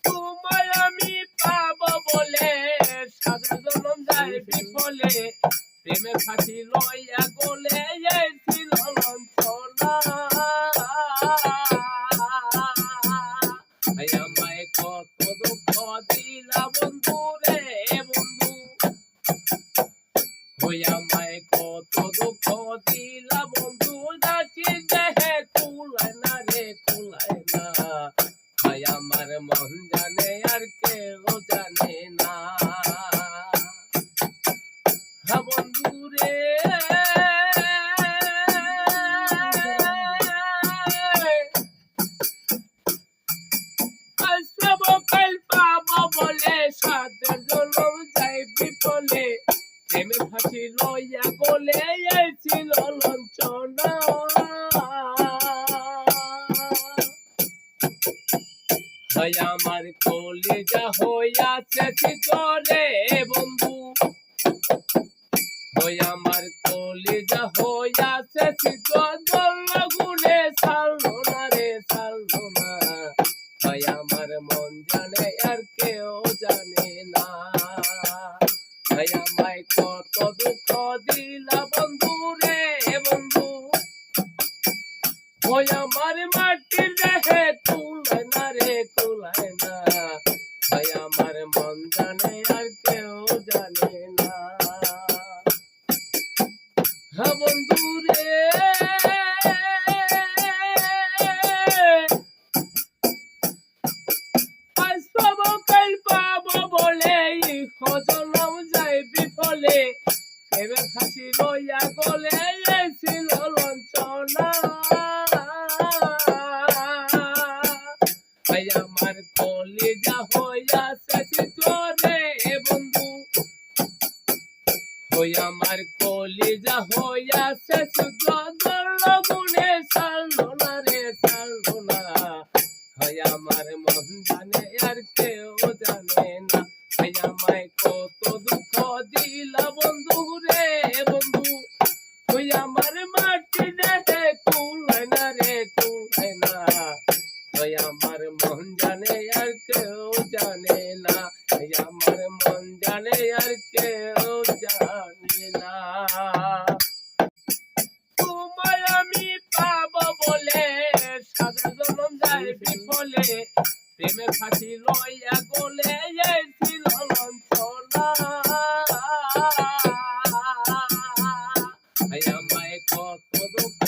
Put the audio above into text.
তোমায় আমি পাবো বলে সারা জনম যায় বিফলে প্রেমের ফাঁসি লইয়া গলে ছিল লঞ্চনা আমায় কত দুঃখ দিলা বন্ধু রে বন্ধু আমায় কত দুঃখ দিলা বন্ধু ডাকি দেহে কুলায় না রে কুলায় না আমার মন জানে আর কেউ জানে না বন্ধু রে কাল পাবো বলে সাদের জনম যাই বিফলে প্রেমের ফাঁসি লইয়া গলে ছিল লঞ্চনা আমার কলিজা হইয়াছে চিতরে বন্ধু আমার কলিজা হইয়াছে চিতর গুনে ছাড়লো না রে ছাড়লো না আমার মন জানে আর কেউ জানে না আমায় কত দুঃখ দিলা বন্ধু রে বন্ধু আমার মাটির দেহে কুলায় না রে কুলায় না আমার মন জানে আর কেউ জানে না বন্ধু রে কাল পাবো বলে জনম যায় বিফলে এবার ফাঁসি লইয়া গলে ছিল লঞ্চনা আমার কলিজা হইয়াছে চিতরে বন্ধু আমার কলিজা হইয়াছে চিতর গুনে ছাড়লো না রে ছাড়লো না আমার মন জানে আর কেউ জানে না আমায় কত দুঃখ দিলা বন্ধু রে বন্ধু আমার মাটি দেহে কুলায় না রে কুলায় না আমার মন জানে আর কেউ জানে না আমার মন জানে আর কেউ জানে না তোমায় আমি পাবো বলে সারা জনম যায় বিফলে প্রেমের ফাঁসি লইয়া গলে ছিল লঞ্চনা আমায় কত দুঃখ